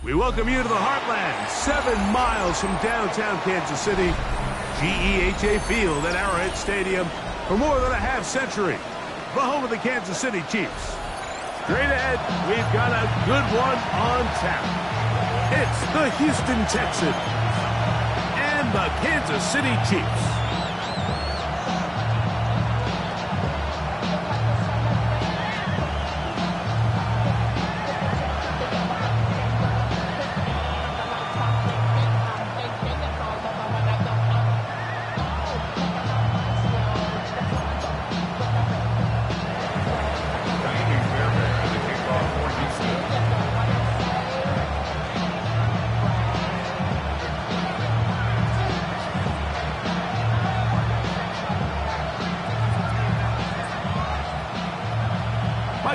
We welcome you to the Heartland, 7 miles from downtown Kansas City. GEHA Field at Arrowhead Stadium for more than a half-century. The home of the Kansas City Chiefs. Straight ahead, we've got a good one on tap. It's the Houston Texans and the Kansas City Chiefs.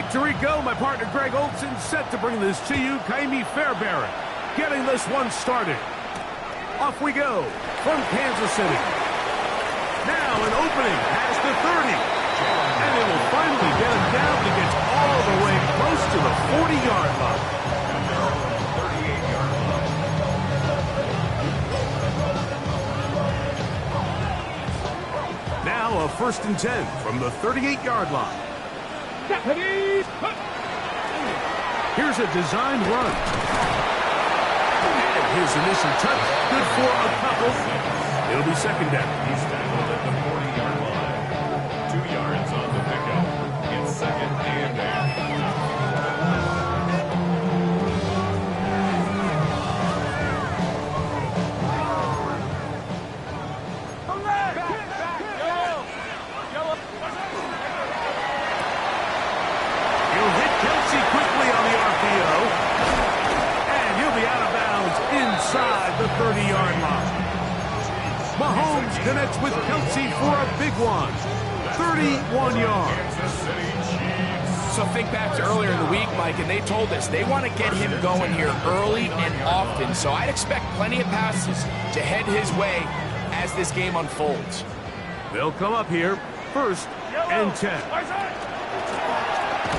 Tarico, my partner Greg Olson, set to bring this to you. Kaimi Fairbairn getting this one started. Off we go from Kansas City. Now an opening past the 30. And it will finally get him down to get all the way close to the 40-yard line. Now a 1st and 10 from the 38-yard line. Here's a designed run. And his initial touch, good for a couple. It'll be 2nd down. He's tackled at the 40-yard line. 2 yards on the pickup. It's 2nd and 10. Inside the 30-yard line. Mahomes connects with Kelsey for a big one. 31 yards. So think back to earlier in the week, Mike, and they told us they want to get him going here early and often. So I'd expect plenty of passes to head his way as this game unfolds. They'll come up here, 1st and 10.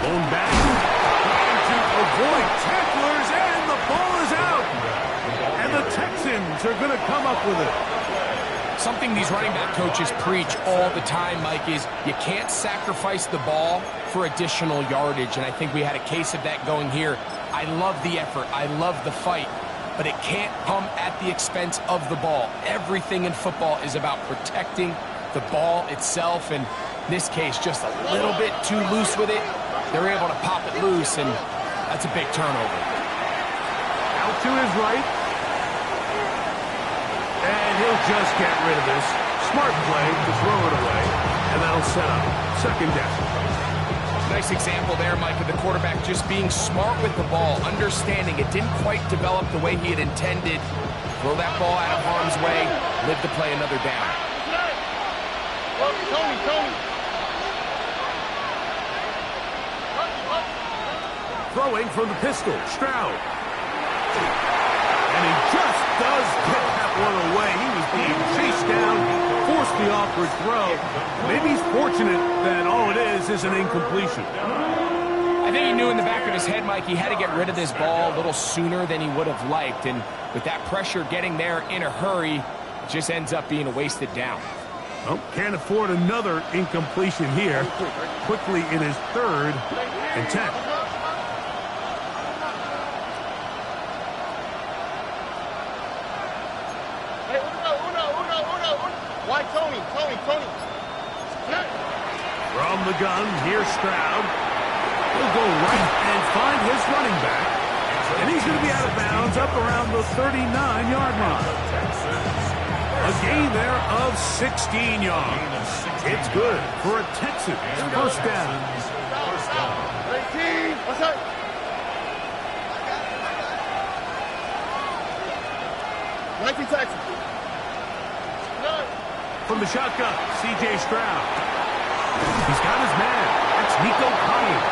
Blown back, trying to avoid tacklers, and the ball is out. And the Texans are going to come up with it. Something these running back coaches preach all the time, Mike, is you can't sacrifice the ball for additional yardage. And I think we had a case of that going here. I love the effort. I love the fight. But it can't come at the expense of the ball. Everything in football is about protecting the ball itself. And in this case, just a little bit too loose with it. They're able to pop it loose, and that's a big turnover. Out to his right. And he'll just get rid of this. Smart play to throw it away. And that'll set up 2nd down. Nice example there, Mike, of the quarterback just being smart with the ball, understanding it didn't quite develop the way he had intended. Throw that ball out of harm's way, live to play another down. Tony. Throwing from the pistol, Stroud. And he just does get that one away. He was being chased down, forced the awkward throw. Maybe he's fortunate that all it is an incompletion. I think he knew in the back of his head, Mike, he had to get rid of this ball a little sooner than he would have liked. And with that pressure getting there in a hurry, it just ends up being a wasted down. Well, can't afford another incompletion here. Quickly in his 3rd and 10. Why Tony? From the gun, here's Stroud. He'll go right and find his running back. And he's going to be out of bounds up around the 39-yard line. A gain there of 16 yards. It's good for a Texans 1st down. 18. What's up? Texans. From the shotgun, C.J. Stroud. He's got his man. That's Nico Collins.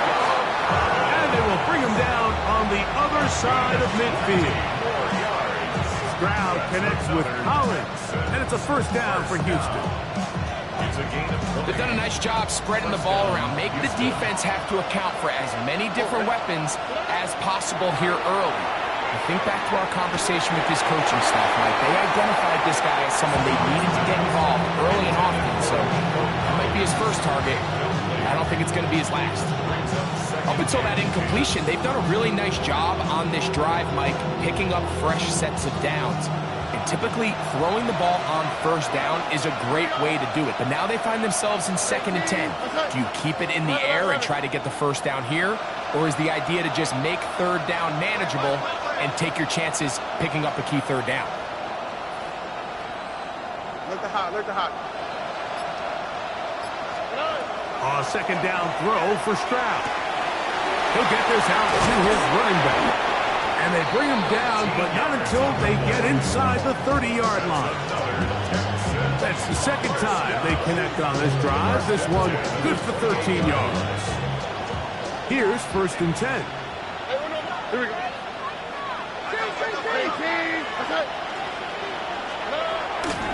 And they will bring him down on the other side of midfield. Stroud connects with Collins. And it's a 1st down for Houston. They've done a nice job spreading the ball around, making the defense have to account for as many different weapons as possible here early. The think back to our conversation with this coaching staff, Mike. They identified this guy as someone they needed to get involved early and often, so that might be his first target. I don't think it's going to be his last. Up until that incompletion, they've done a really nice job on this drive, Mike, picking up fresh sets of downs. And typically, throwing the ball on first down is a great way to do it. But now they find themselves in 2nd and 10. Do you keep it in the air and try to get the first down here? Or is the idea to just make 3rd down manageable and take your chances picking up a key 3rd down? Look the hot, look the hot. A 2nd down throw for Stroud. He'll get this out to his running back. And they bring him down, but not until they get inside the 30-yard line. That's the 2nd time they connect on this drive. This one good for 13 yards. Here's 1st and 10. Here we go.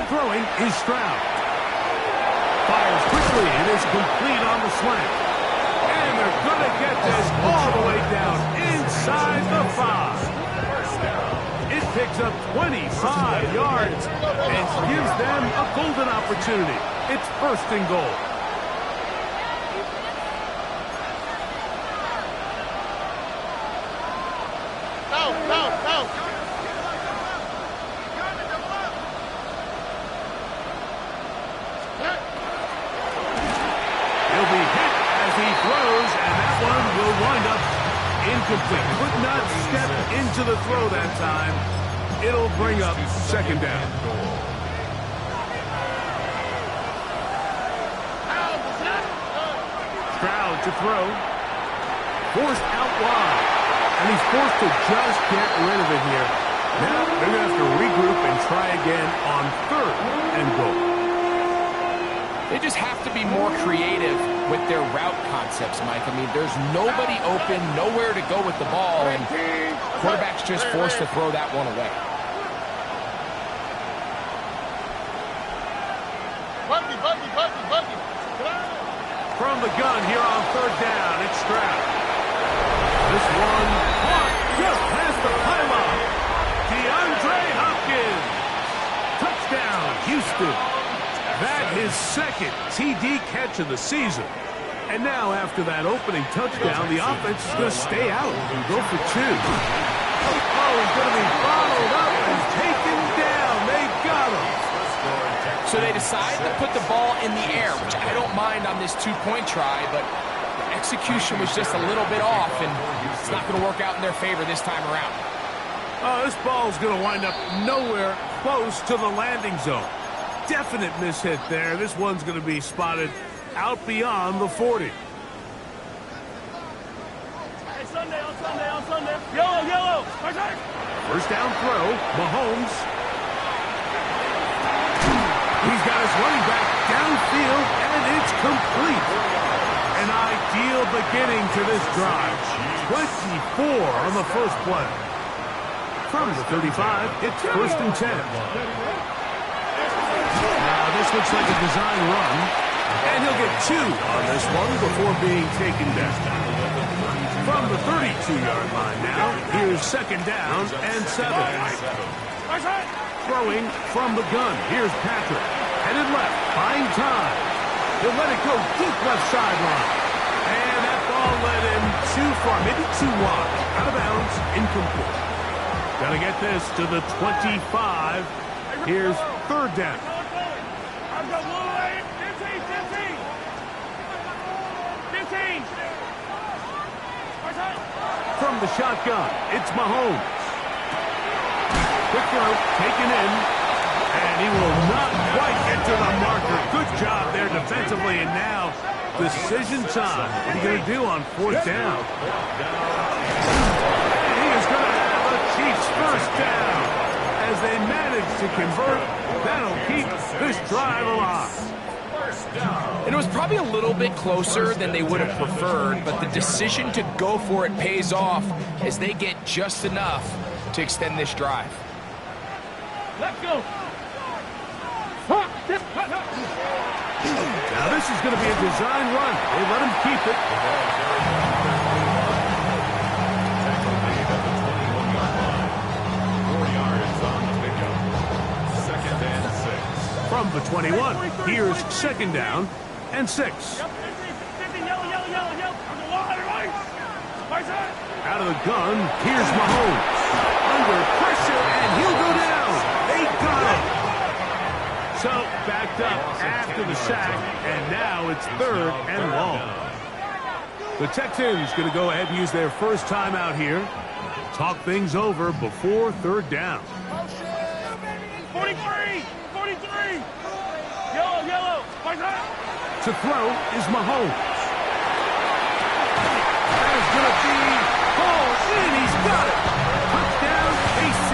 Throwing is Stroud. Fires quickly and is complete on the slant. And they're going to get this all the way down inside the 5. It picks up 25 yards and gives them a golden opportunity. It's 1st and goal. No. He'll be hit as he throws, and that one will wind up incomplete. Could not step into the throw that time. It'll bring up 2nd down. Stroud to throw. Forced out wide. And he's forced to just get rid of it here. Now they're going to have to regroup and try again on 3rd and goal. They just have to be more creative with their route concepts, Mike. I mean, there's nobody open, nowhere to go with the ball, and quarterback's just forced to throw that one away. Buggy. From the gun here on 3rd down, it's Stroud. This one caught just past the pylon. DeAndre Hopkins. Touchdown, Houston. That is 2nd TD catch of the season. And now after that opening touchdown, the offense is going to stay out and go for 2. Oh, he's going to be followed up and taken down. They got him. So they decide to put the ball in the air, which I don't mind on this 2-point try, but the execution was just a little bit off, and it's not going to work out in their favor this time around. Oh, this ball's going to wind up nowhere close to the landing zone. Definite mishit there. This one's going to be spotted out beyond the 40. Hey, on Sunday. Yellow. First down throw, Mahomes. He's got his running back downfield, and it's complete. An ideal beginning to this drive. 24 on the first play. From the 35, it's 1st and 10. Now, this looks like a design run, and he'll get 2 on this one before being taken down. From the 32-yard line now, here's 2nd down and 7. Throwing from the gun, here's Patrick. Headed left, buying time. He'll let it go deep left sideline. And that ball led him too far, maybe too wide. Out of bounds, incomplete. Got to get this to the 25. Here's 3rd down. From the shotgun, it's Mahomes. Quick throw, taken in, and he will not quite get to the marker. Good job there defensively, and now decision time. What are you going to do on 4th down? And he is going to have a Chiefs 1st down. As they manage to convert, that'll keep this drive alive. And it was probably a little bit closer than they would have preferred, but the decision to go for it pays off as they get just enough to extend this drive. Let's go. Now this is going to be a design run. They let him keep it. the 21. Here's second down and 6. Out of the gun, here's Mahomes. Under pressure, and he'll go down. They got him. So, backed up after the sack, and now it's 3rd and long. The Texans going to go ahead and use their first timeout here. Talk things over before 3rd down. 43! 43! Yellow, yellow! To throw is Mahomes. That is going to be hauled in. He's got it. Touchdown, KC.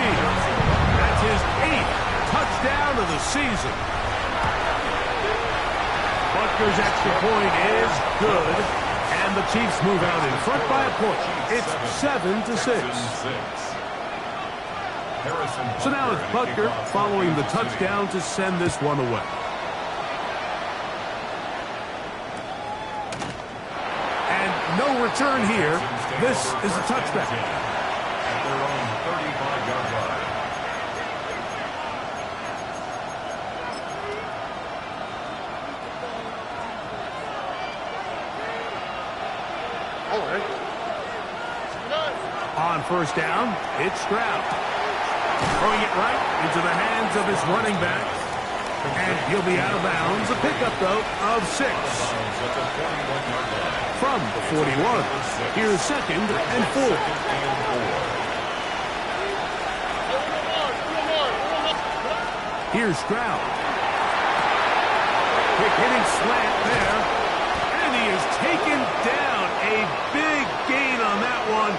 That's his 8th touchdown of the season. Butker's extra point is good. And the Chiefs move out in front by a point. It's 7-6. So now it's Butker following the touchdown to send this one away. And no return here. This is a touchback. At their own 35-yard line. On first down, it's Stroud. Throwing it right into the hands of his running back. And he'll be out of bounds. A pickup, though, of 6. From the 41. Here's second and 4. Here's Stroud. Quick hitting slant there. And he is taken down. A big gain on that one.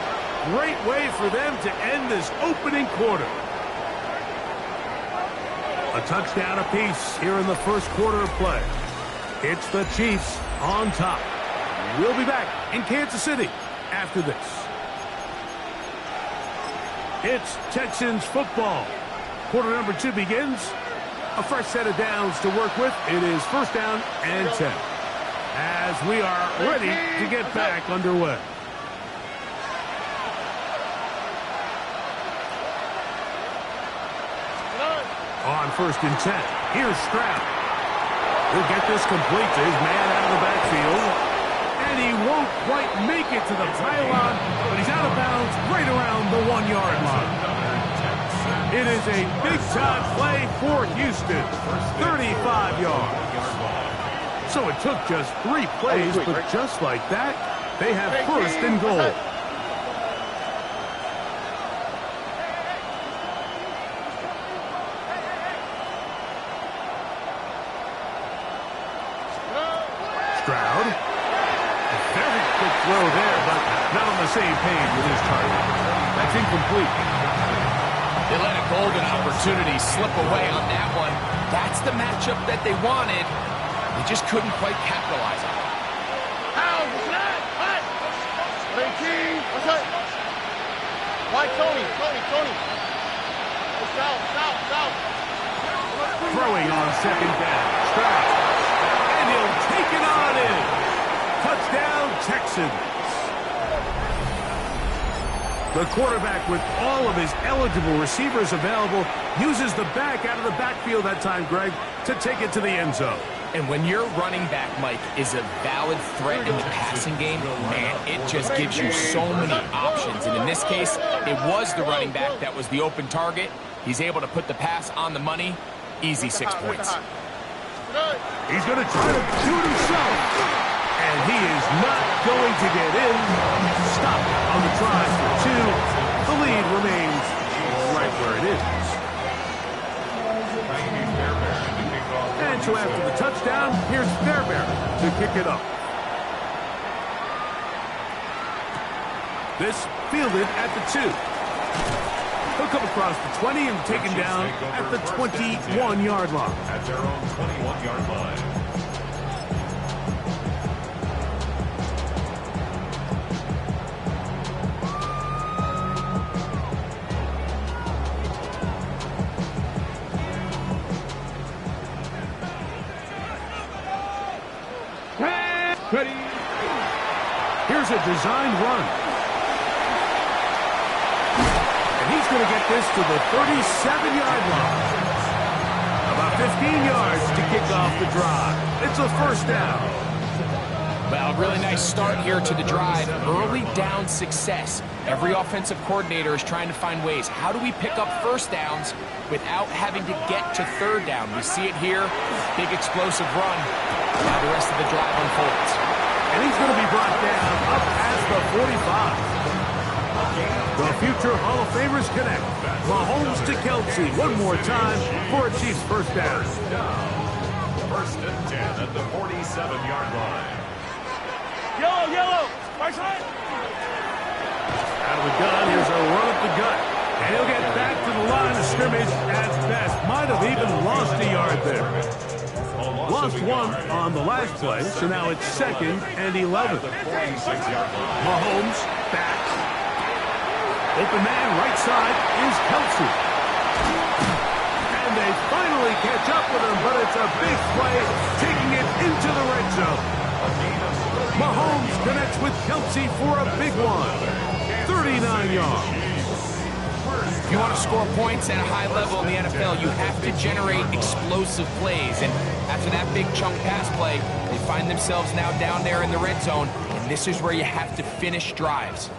Great way for them to end this opening quarter. A touchdown apiece here in the first quarter of play. It's the Chiefs on top. We'll be back in Kansas City after this. It's Texans football. Quarter number 2 begins. A fresh set of downs to work with. It is first down and 10. As we are ready to get back underway. On first and 10, here's Stroud. He'll get this complete to his man out of the backfield. And he won't quite make it to the pylon, but he's out of bounds right around the 1-yard line. It is a big-time play for Houston, 35 yards. So it took just 3 plays, but just like that, they have first and goal. Stroud. A very quick throw there, but not on the same page with his target. That's incomplete. They let a golden opportunity slip away on that one. That's the matchup that they wanted. They just couldn't quite capitalize on it. How was that? What? 18. What's that? Why, Tony? South. Throwing on second down. Stroud. And he'll take it on in. Touchdown, Texans. The quarterback, with all of his eligible receivers available, uses the back out of the backfield that time, Greg, to take it to the end zone. And when your running back, Mike, is a valid threat in the passing game, man, it just gives you so many options. And in this case, it was the running back that was the open target. He's able to put the pass on the money. Easy 6 points. He's going to try to shoot himself. And he is not going to get in. Stop on the try for 2. The lead remains right where it is. And so after the touchdown, here's Fairbairn to kick it up. This fielded at the 2. He'll come across the 20 and taken down at the 21-yard line. At their own 21-yard line. Ready. Here's a designed run. And he's going to get this to the 37-yard line. About 15 yards to kick off the drive. It's a first down. Well, really nice start here to the drive. Early down success. Every offensive coordinator is trying to find ways. How do we pick up first downs without having to get to third down? We see it here. Big explosive run. Now the rest of the drive unfolds. And he's going to be brought down up past the 45. The future Hall of Famers connect. Mahomes to Kelsey one more time for a Chiefs first down. First and 10 at the 47-yard line. Yellow, yellow. Right side. Out of the gun, here's a run up the gut. And he'll get back to the line of scrimmage at best. Might have even lost a yard there. Lost one on the last play, so now it's 2nd and 11. Mahomes back. Open man right side is Kelsey. And they finally catch up with him, but it's a big play, taking it into the red zone. Mahomes connects with Kelsey for a big one. 39 yards. If you want to score points at a high level in the NFL, you have to generate explosive plays. And after that big chunk pass play, they find themselves now down there in the red zone. And this is where you have to finish drives.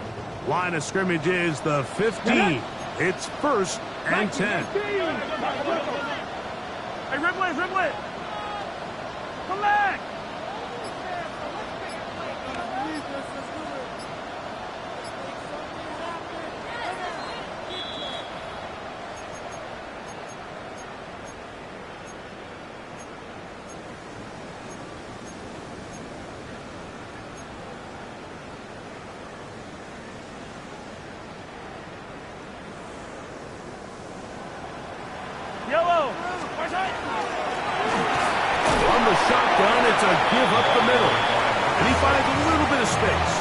Line of scrimmage is the 15. It's 1st and 10. Hey, Ripley, Ripley. Come back. Yellow. Right side. On the shotgun, it's a give up the middle. And he finds a little bit of space.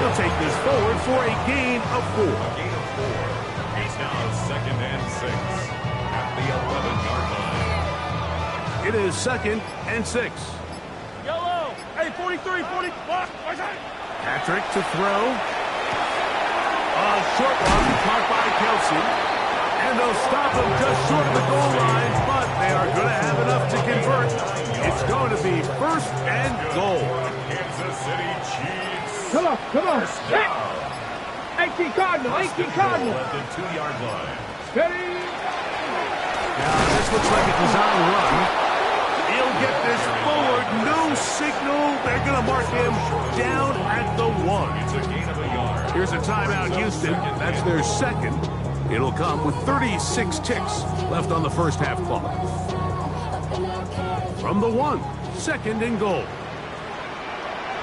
He'll take this forward for a gain of 4. He's now 2nd and 6 at the 11-yard line. It is 2nd and 6. Yellow. Hey, 43, 40. Right side. Patrick to throw. A short one caught by Kelsey. And they'll stop him just short of the goal line, but they are going to have enough to convert. It's going to be 1st and goal. Kansas City Chiefs. Come on, come on. First down. 18 Cardinal, 18 Cardinal. At the 2-yard line. Steady. Now, this looks like a design run. He'll get this forward. No signal. They're going to mark him down at the 1. It's a gain of a yard. Here's a timeout, Houston. That's their 2nd. It'll come with 36 ticks left on the first half clock. From the 1, 2nd and goal.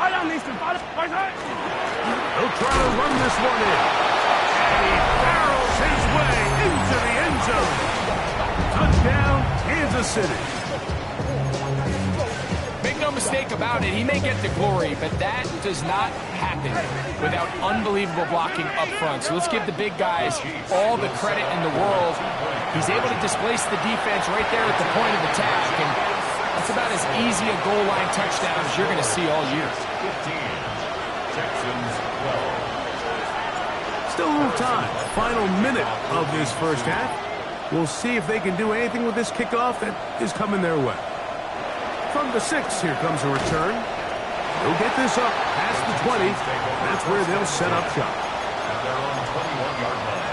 I don't need some fight. Right side. He'll try to run this one in. And he barrels his way into the end zone. Touchdown, Kansas City. Make no mistake about it, he may get the glory, but that does not happen without unbelievable blocking up front. So let's give the big guys all the credit in the world. He's able to displace the defense right there at the point of attack, and that's about as easy a goal line touchdown as you're going to see all year. 15. Texans 12. Still a little time. Final minute of this first half. We'll see if they can do anything with this kickoff that is coming their way. From the 6, here comes a return. They'll get this up past the 20. That's where they'll set up shop. At their own 21-yard line.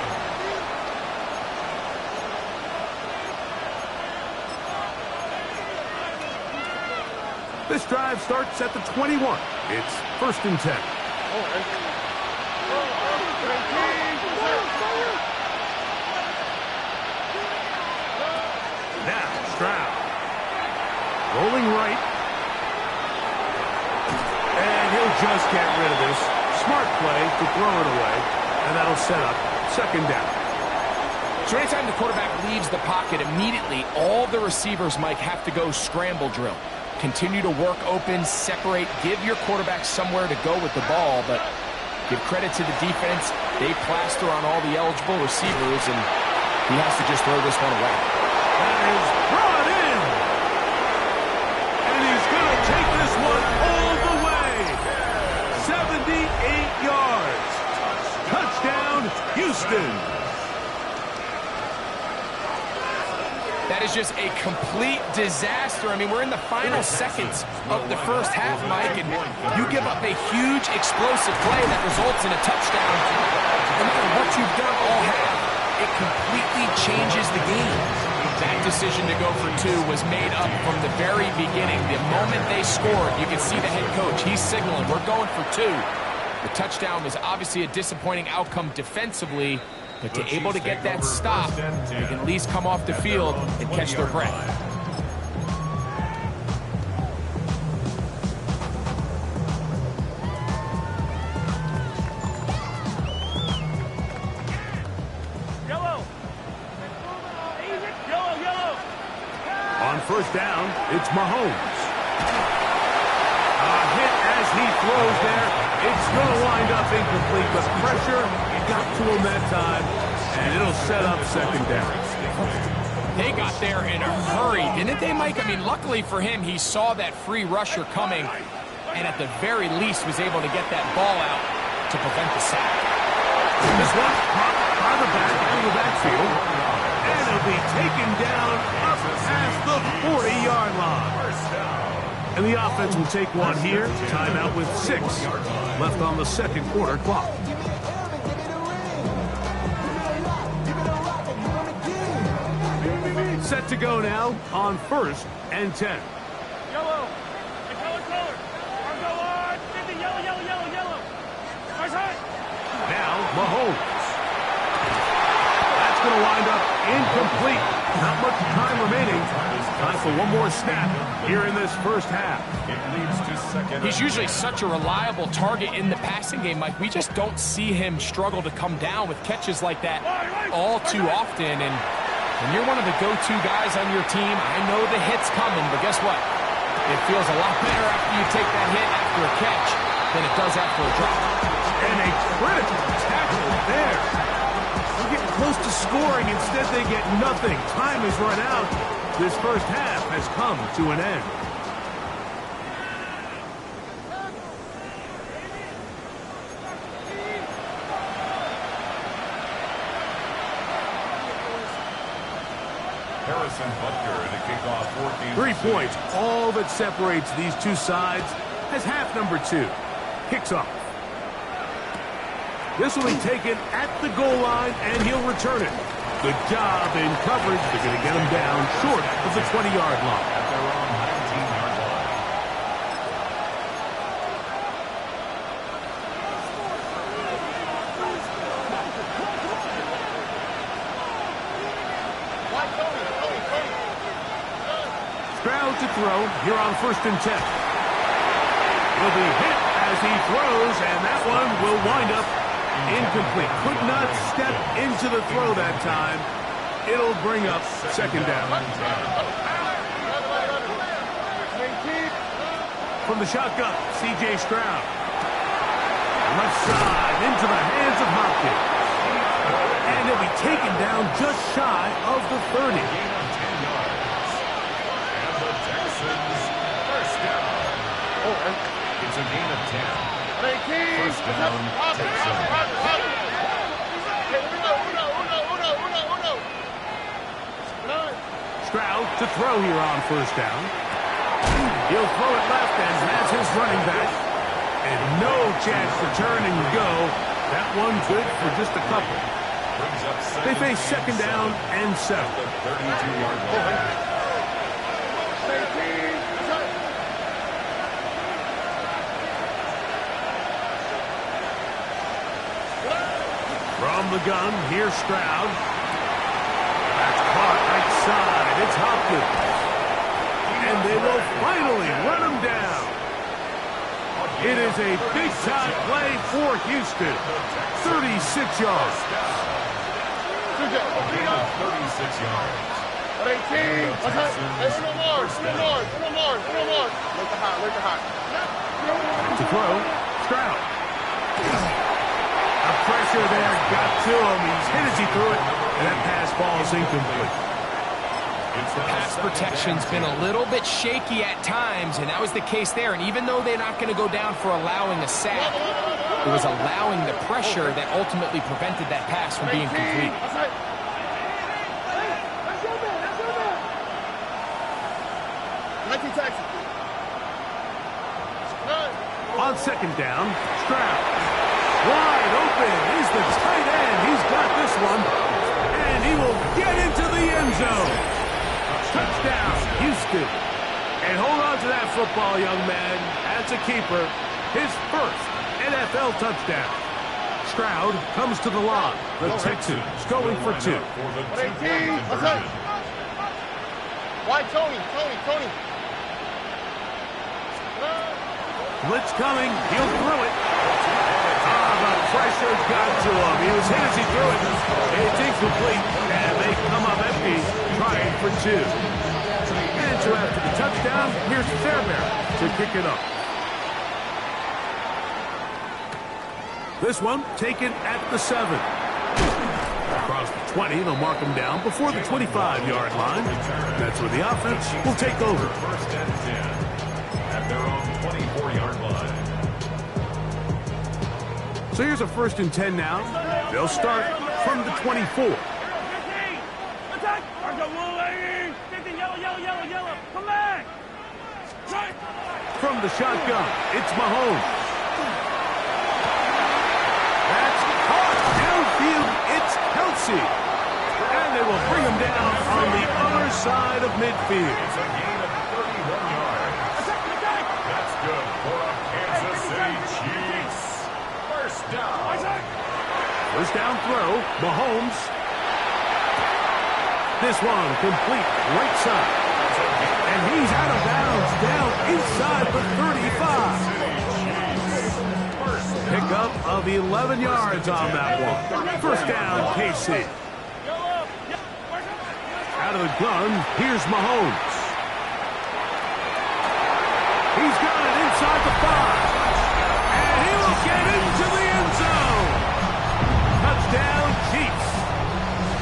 This drive starts at the 21. It's 1st and 10. Now, Stroud. Rolling right. And he'll just get rid of this. Smart play to throw it away. And that'll set up 2nd down. So anytime the quarterback leaves the pocket, immediately all the receivers might have to go scramble drill. Continue to work open, separate, give your quarterback somewhere to go with the ball, but give credit to the defense. They plaster on all the eligible receivers, and he has to just throw this one away. That is brought in. And he's going to take this one all the way. 78 yards. Touchdown, Houston. That is just a complete disaster. I mean, we're in the final seconds of the first half, Mike, and you give up a huge explosive play that results in a touchdown. No matter what you've done all half, it completely changes the game. That decision to go for two was made up from the very beginning. The moment they scored, you can see the head coach. He's signaling, we're going for two. The touchdown was obviously a disappointing outcome defensively, but to able to get that stop, they can at least come off the field and catch their breath. Yellow. Yellow, yellow. On first down, it's Mahomes. A hit as he throws there. It's going to wind up incomplete, but pressure got to him that time, and it'll set up second down. They got there in a hurry, didn't they, Mike? I mean, luckily for him, he saw that free rusher coming, and at the very least was able to get that ball out to prevent the sack. This one popped by the back out of the backfield, and it'll be taken down up past the 40-yard line. And the offense will take one here. Timeout with 6 left on the second quarter clock. Set to go now on first and 10. Yellow. Hey, color. Arm go on. 50, yellow. Nice high. Now Mahomes. That's going to wind up incomplete. Not much time remaining. Time for one more snap here in this first half. It leads to second. He's usually such a reliable target in the passing game, Mike. We just don't see him struggle to come down with catches like that all too often. And when you're one of the go-to guys on your team, I know the hit's coming, but guess what? It feels a lot better after you take that hit after a catch than it does after a drop. And a critical tackle there. They're getting close to scoring. Instead, they get nothing. Time has run out. This first half has come to an end. Harrison Butker to kick off 14. 3 points, all that separates these two sides as half number 2 kicks off. This will be taken at the goal line, and he'll return it. Good job in coverage. They're going to get him down short of the 20-yard line. At their own 19-yard line. Stroud to throw here on first and 10. He'll be hit as he throws, and that one will wind up incomplete. Could not step into the throw that time. It'll bring up second down. From the shotgun, C.J. Stroud. Left side into the hands of Hopkins. And he'll be taken down just shy of the 30. And the Texans first down. It's a gain of 10. First down, Texans. Stroud to throw here on first down. He'll throw it left and has his running back. And no chance to turn and go. That one good for just a couple. They face second down and 7. The 32-yard line. From the gun, here's Stroud. That's caught right side. It's Hopkins. And they will finally run him down. It is a big-time play for Houston. 36 yards. A gain of 36 yards. To throw, Stroud. Pressure there got to him. He's hit as he threw it, and that pass ball is incomplete. Pass protection's been a little bit shaky at times, and that was the case there. And even though they're not going to go down for allowing a sack, it was allowing the pressure that ultimately prevented that pass from being complete. On second down, Stroud. Wide open is the tight end. He's got this one. And he will get into the end zone. Touchdown, Houston. And hold on to that football, young man. That's a keeper. His first NFL touchdown. Stroud comes to the line. The Texans going for 2. Why, Tony? Blitz coming. He'll throw it. The pressure's got to him. He was hit as he threw it. It's incomplete. And they come up empty, trying for 2. And so after the touchdown, here's Fairbairn to kick it up. This one taken at the 7. Across the 20, they'll mark him down before the 25-yard line. That's where the offense will take over. First and 10 at their own 24-yard line. So here's a 1st and 10 now. They'll start from the 24. Attack! Yellow. Come back! From the shotgun, it's Mahomes. That's caught downfield. It's Kelsey. And they will bring him down on the other side of midfield. It's a gain of 31 yards. That's good for a Kansas City Chiefs. First down. First down throw, Mahomes. This one complete, right side. And he's out of bounds, down inside the 35. Pickup of 11 yards on that one. First down, KC. Out of the gun, here's Mahomes. He's got it inside the 5. And he will get into the end zone. Touchdown, Chiefs.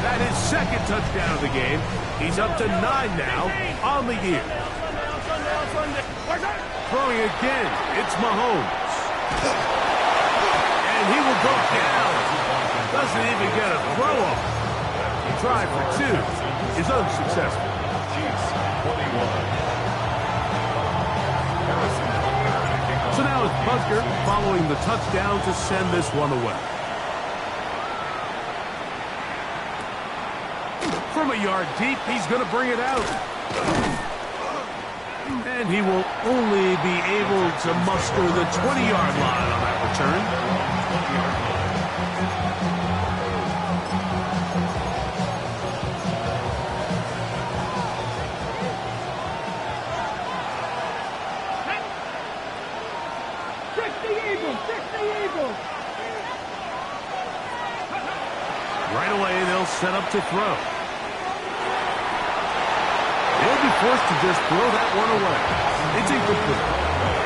That is second touchdown of the game. He's up to 9 now on the year. Throwing again, it's Mahomes. And he will go down. Doesn't even get a throw off. He tried for 2. Is unsuccessful. Chiefs 21. So now it's Butker following the touchdown to send this one away. From a yard deep, he's going to bring it out. And he will only be able to muster the 20-yard line on that return. Right away, they'll set up to throw. They'll be forced to just throw that one away. It's incomplete.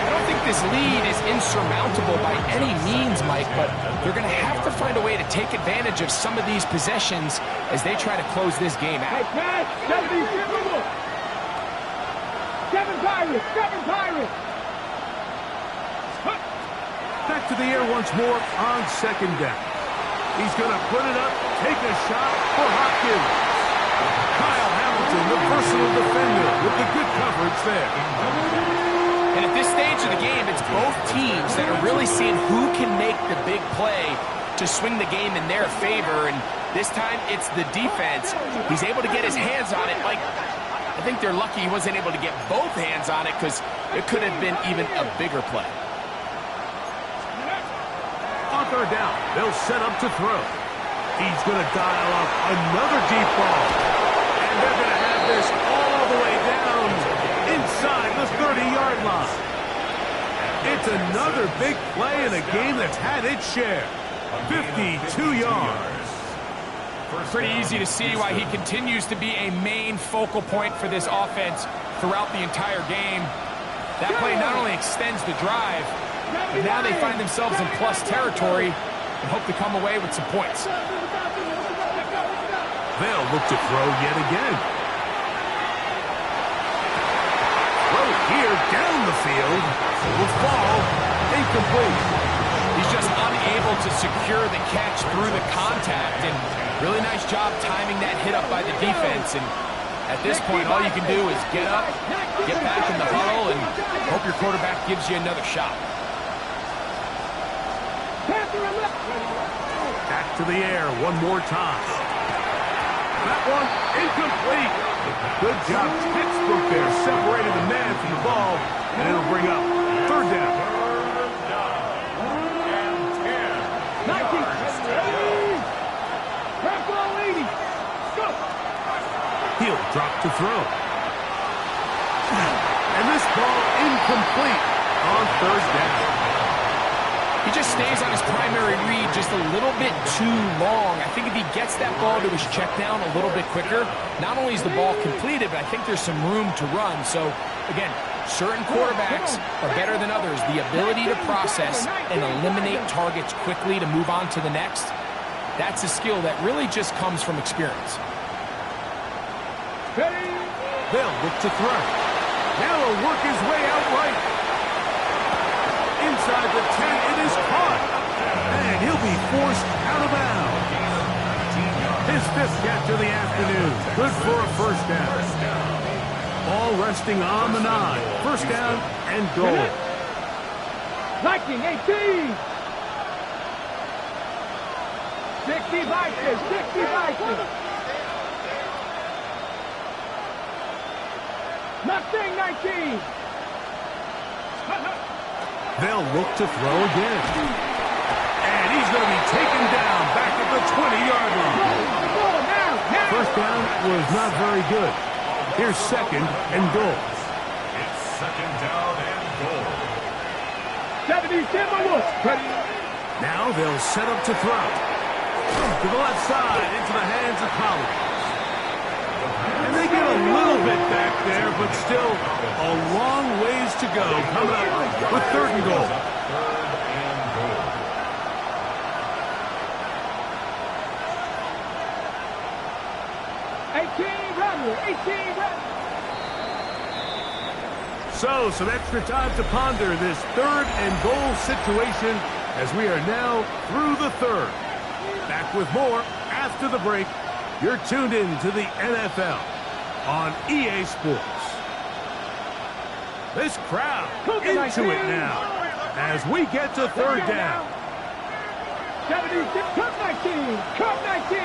I don't think this lead is insurmountable by any means, Mike, but they're going to have to find a way to take advantage of some of these possessions as they try to close this game out. Hey, Pat, Seven Pirates! Back to the air once more on second down. He's going to put it up, take a shot for Hopkins. Kyle Hamilton, the personal defender, with the good coverage there. And at this stage of the game, it's both teams that are really seeing who can make the big play to swing the game in their favor. And this time, it's the defense. He's able to get his hands on it. Like, I think they're lucky he wasn't able to get both hands on it because it could have been even a bigger play. On third down, they'll set up to throw. He's going to dial up another deep ball. And they're going to have this all the way down inside the 30-yard line. It's another big play in a game that's had its share. 52 yards. Pretty easy to see why he continues to be a main focal point for this offense throughout the entire game. That play not only extends the drive, but now they find themselves in plus territory and hope to come away with some points. They'll look to throw yet again. Throw here down the field. Will fall. Incomplete. He's just unable to secure the catch through the contact, and really nice job timing that hit up by the defense. And At this point, all you can do is get up, get back in the huddle, and hope your quarterback gives you another shot. Back to the air one more time. That one incomplete. Good job, textbook there. Separated the man from the ball, and it'll bring up third down. He'll drop to throw. And this ball incomplete on third down. He just stays on his primary read just a little bit too long. I think if he gets that ball to his check down a little bit quicker, not only is the ball completed, but I think there's some room to run. So, again, certain quarterbacks are better than others. The ability to process and eliminate targets quickly to move on to the next, that's a skill that really just comes from experience. They'll look to throw. Now he'll work his way out right. Inside the 10, it is caught. And he'll be forced out of bounds. His fifth catch of the afternoon. Good for a first down. Ball resting on the 9. First down and goal. Viking 18. 60 Vikings. 60 Vikings. Mustang 19. They'll look to throw again. And he's going to be taken down back at the 20-yard line. First down was not very good. Here's second and goal. It's second down and goal. 70 Timberwolves. Now they'll set up to throw. To the left side, into the hands of Collins. And they get a little bit back there, but still a long ways to go. Coming up with third and goal. Third and goal. So, some extra time to ponder this third and goal situation as we are now through the third. Back with more after the break. You're tuned in to the NFL on EA Sports. This crowd into it now as we get to third down. 76, Cup 19, Cup 19.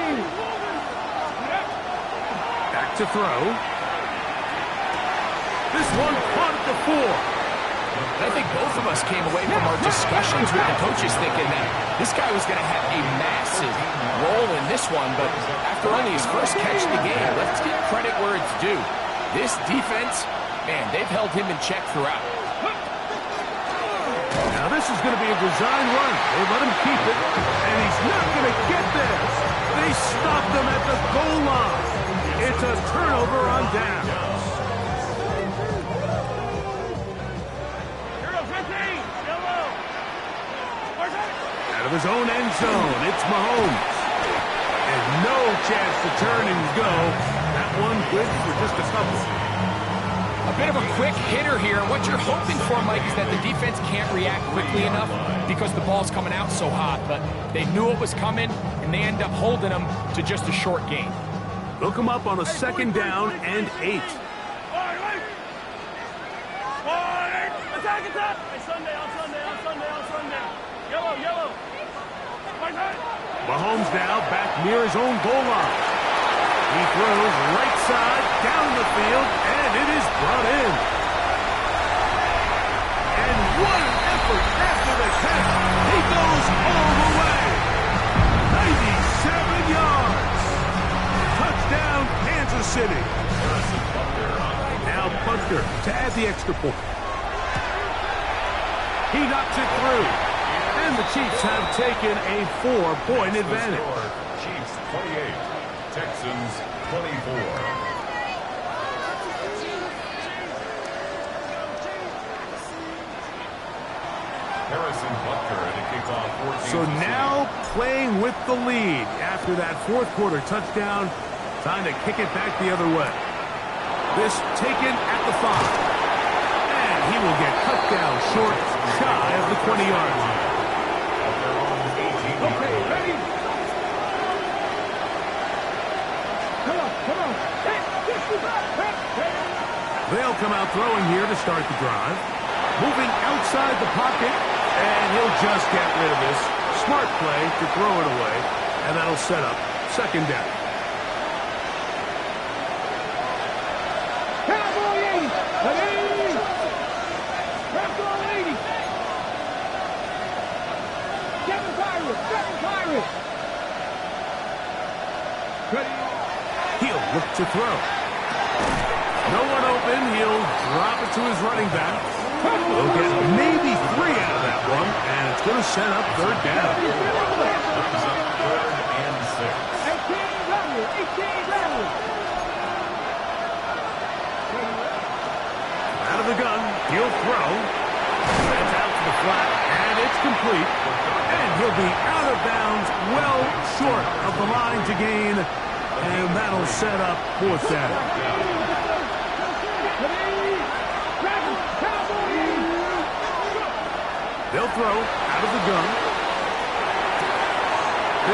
Back to throw. This one caught at the 4. I think both of us came away from our discussions with the coaches thinking that this guy was going to have a massive role in this one, but after only his first catch of the game, let's give credit where it's due. This defense, man, they've held him in check throughout. Now this is going to be a design run. They let him keep it, and he's not going to get there. They stopped him at the goal line. It's a turnover on down. Out of his own end zone, it's Mahomes. And no chance to turn and go. That one good for just a couple. A bit of a quick hitter here. What you're hoping for, Mike, is that the defense can't react quickly enough because the ball's coming out so hot. But they knew it was coming, and they end up holding them to just a short gain. Look him up on a second down and 8. Attack, attack! Sunday, on Sunday, on Sunday, on Sunday. Yellow, yellow. Mahomes now back near his own goal line. He throws right side down the field, and it is brought in. And what an effort after the catch. He goes all the way. 97 yards. Touchdown, Kansas City. Now Punter to add the extra point. He knocks it through. And the Chiefs have taken a 4-point advantage. Chiefs 28, Texans 24. Harrison Butker at the kickoff. So now playing with the lead after that fourth quarter touchdown. Time to kick it back the other way. This taken at the 5. And he will get cut down short, shy of the 20-yard line. Okay, ready? Come on, come on. Hey, They'll come out throwing here to start the drive. Moving outside the pocket, and he'll just get rid of this. Smart play to throw it away, and that'll set up second down. Cowboy 80. 80. Seven Pirates. He'll look to throw. No one open. He'll drop it to his running back. He'll get maybe 3 out of that one, and it's going to set up third down. Brings up 3rd and 6. 18 Riley. Out of the gun, he'll throw. That's out to the flat, and it's complete. And he'll be out of bounds, well short of the line to gain, and that'll set up fourth down. They'll throw out of the gun.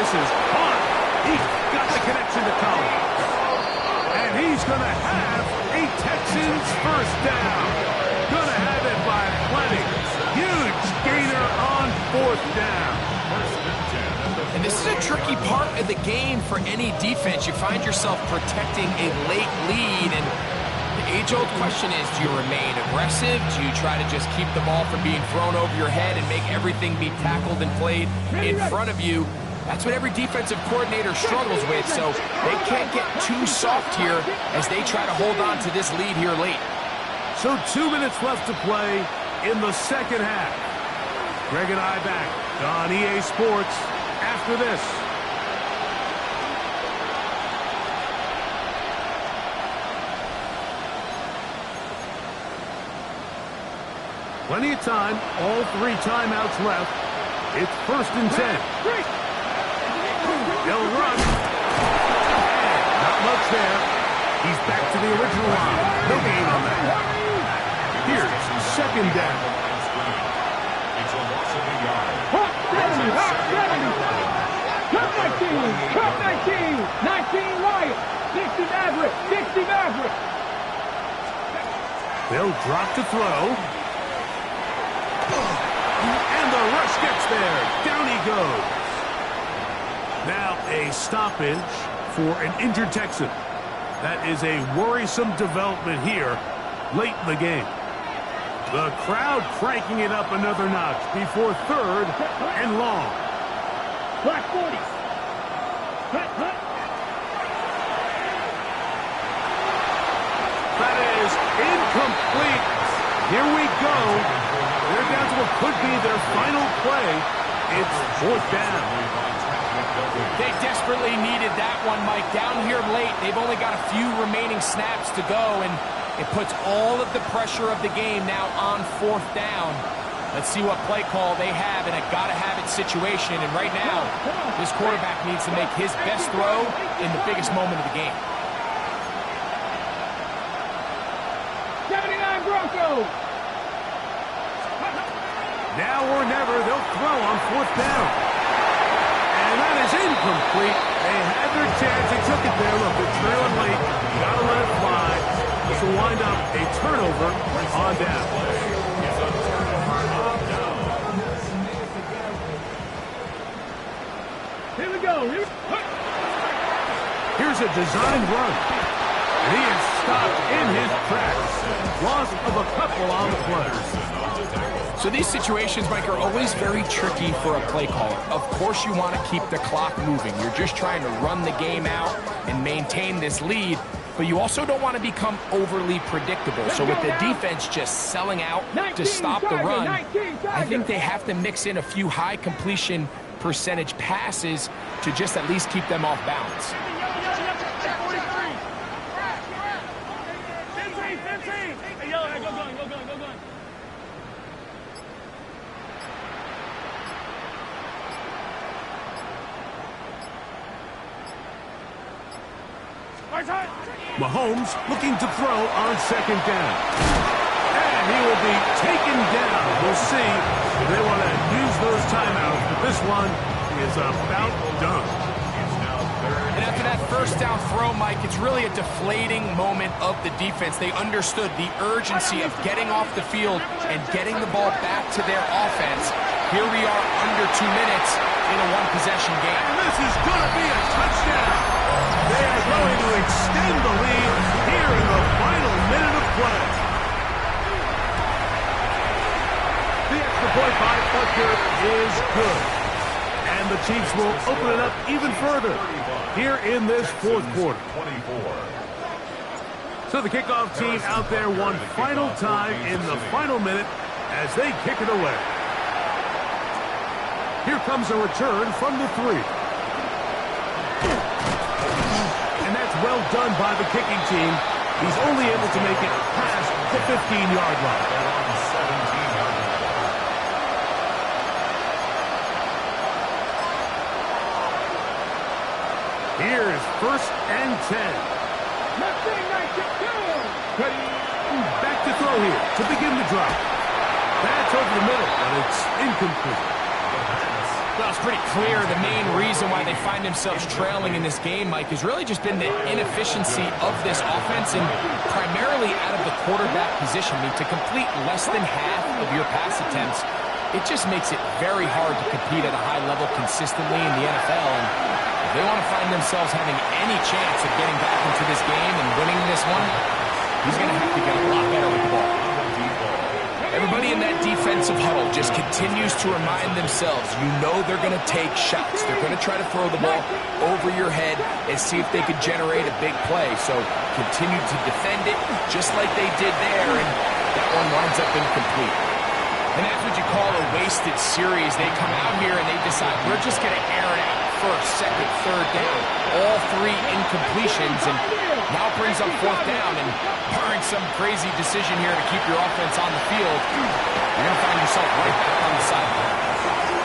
This is hard. He got the connection to Collins. And he's going to have a Texans first down. Going to have it by plenty. Huge gainer on fourth down. And this is a tricky part of the game for any defense. You find yourself protecting a late lead, and the age-old question is, do you remain aggressive? Do you try to just keep the ball from being thrown over your head and make everything be tackled and played in front of you? That's what every defensive coordinator struggles with, so they can't get too soft here as they try to hold on to this lead here late. So 2 minutes left to play in the second half. Greg and I back on EA Sports after this. Plenty of time, all 3 timeouts left. It's 1st and 10. They'll run. And not much there. He's back to the original line. No gain on that. Here's second down. It's a loss of a yard. Hot 70. Cut 19. 19 Wyatt. 60 Maverick. They'll drop to throw. And the rush gets there. Down he goes. Now a stoppage for an injured Texan. That is a worrisome development here late in the game. The crowd cranking it up another notch before 3rd and long. Black 40s. Cut. That is incomplete. Here we go. They're down to what could be their final play. It's 4th down. They desperately needed that one, Mike. Down here late, they've only got a few remaining snaps to go, and it puts all of the pressure of the game now on 4th down. Let's see what play call they have in a gotta-have-it situation. And right now, this quarterback needs to make his best throw in the biggest moment of the game. 79 Broncos. Now or never, they'll throw on 4th down. And that is incomplete. They had their chance. They took it there. Look, they're trailing late. Got to let it fly. This will wind up a turnover on down. Here we go. Here's a designed run. And he is stopped in his tracks. Loss of a couple on the play. So these situations, Mike, are always very tricky for a play caller. Of course you want to keep the clock moving. You're just trying to run the game out and maintain this lead, but you also don't want to become overly predictable. So with the defense just selling out to stop the run, I think they have to mix in a few high completion percentage passes to just at least keep them off balance. 15. Hey, yellow, go going. Mahomes looking to throw on 2nd down. And he will be taken down. We'll see if they want to use those timeouts. But this one is about done. And after that first down throw, Mike, it's really a deflating moment of the defense. They understood the urgency of getting off the field and getting the ball back to their offense. Here we are under 2 minutes in a one-possession game. And this is going to be a touchdown. They are going to extend the lead here in the final minute of play. The extra point by Butker is good. And the Chiefs will open it up even further here in this fourth quarter. So the kickoff team out there one final time in the final minute as they kick it away. Here comes a return from the 3. And that's well done by the kicking team. He's only able to make it past the 15-yard line. Here's 1st and 10. Back to throw here to begin the drive. That's over the middle, but it's incomplete. Well, it's pretty clear the main reason why they find themselves trailing in this game, Mike, has really just been the inefficiency of this offense and primarily out of the quarterback position. I mean, to complete less than half of your pass attempts, it just makes it very hard to compete at a high level consistently in the NFL. And if they want to find themselves having any chance of getting back into this game and winning this one, he's going to have to get a lot better with the ball. Everybody in that defensive huddle just continues to remind themselves, you know they're going to take shots. They're going to try to throw the ball over your head and see if they could generate a big play. So continue to defend it just like they did there, and that one winds up incomplete. And that's what you call a wasted series. They come out here and they decide, we're just going to air it out. 1st, 2nd, 3rd down. All 3 incompletions, and now brings up 4th down. And barring some crazy decision here to keep your offense on the field, you're going to find yourself right back on the sideline.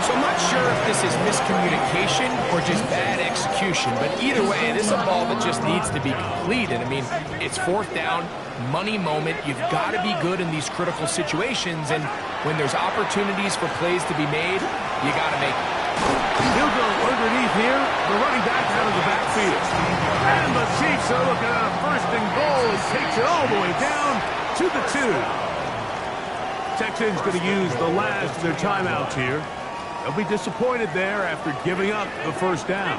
So I'm not sure if this is miscommunication or just bad execution, but either way, this is a ball that just needs to be completed. I mean, it's 4th down, money moment. You've got to be good in these critical situations, and when there's opportunities for plays to be made, you got to make them. He'll go underneath here, the running back out of the backfield. And the Chiefs are looking at a 1st and goal and takes it all the way down to the 2. Texans going to use the last of their timeouts here. They'll be disappointed there after giving up the 1st down.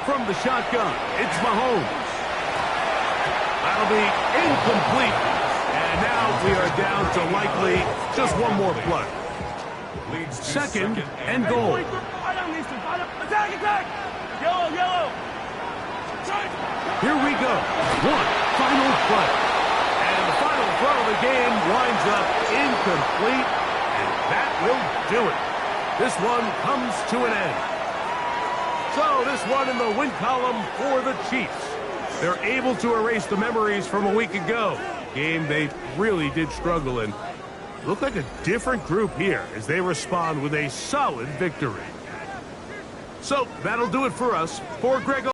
From the shotgun, it's Mahomes. That'll be incomplete. And now we are down to likely just one more play. 2nd and goal. Here we go. One final play. And the final throw of the game winds up incomplete. And that will do it. This one comes to an end. So this one in the win column for the Chiefs. They're able to erase the memories from a week ago. Game they really did struggle in. Look like a different group here as they respond with a solid victory. So that'll do it for us. For Greg